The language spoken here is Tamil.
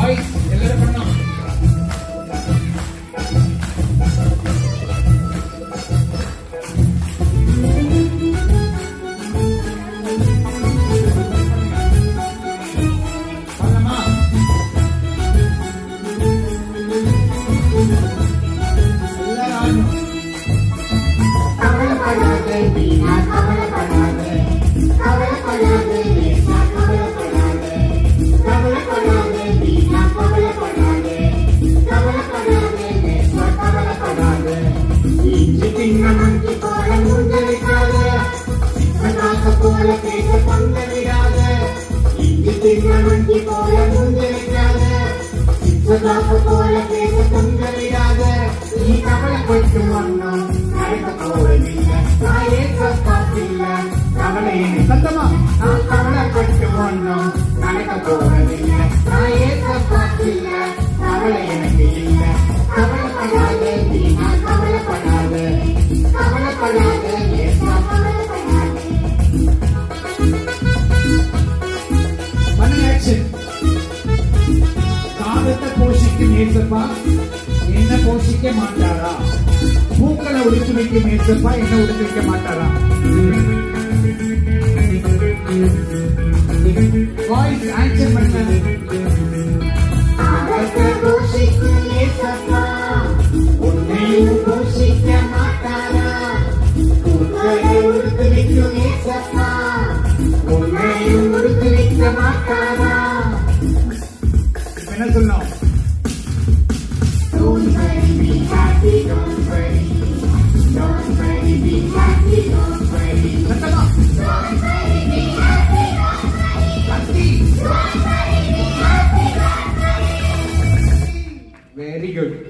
பாய்ஸ் எல்லாரும் பண்ணோம். சத்தமா நான் கவலைப்பட்டு ஒன்றும் நடக்க போவதில்லை. நான் ஏற்கப்பட்டில்ல, கவலை எனக்கு இல்லை. கவலைப்படாதே நீனா, கவலைப்படாதே, கவலைப்படாதே ஏசா, கவலைப்படாதே. காகத்தை போஷிக்கும் ஏசப்பா என்ன போஷிக்க மாட்டாரா? பூக்களை உடுத்து வைக்கும் ஏசப்பா என்ன உடுத்து வைக்க மாட்டாரா? வாய்ஸ் ஆன்சர் பண்ணுங்க. காகத்தை போஷிக்கும் ஏசப்பா உன்னையும் போஷிக்க மாட்டாரா? பூக்களை உடுத்து வைக்கும் ஏசப்பா உன்னையும் உடுத்து வைக்க மாட்டாரா? என்ன சொல்லணும்? Don't worry, be happy, don't worry. Don't worry, be happy, don't worry. சத்தமா. Don't worry, be happy, don't worry. Sathy. Don't worry, be happy, don't worry. Very good.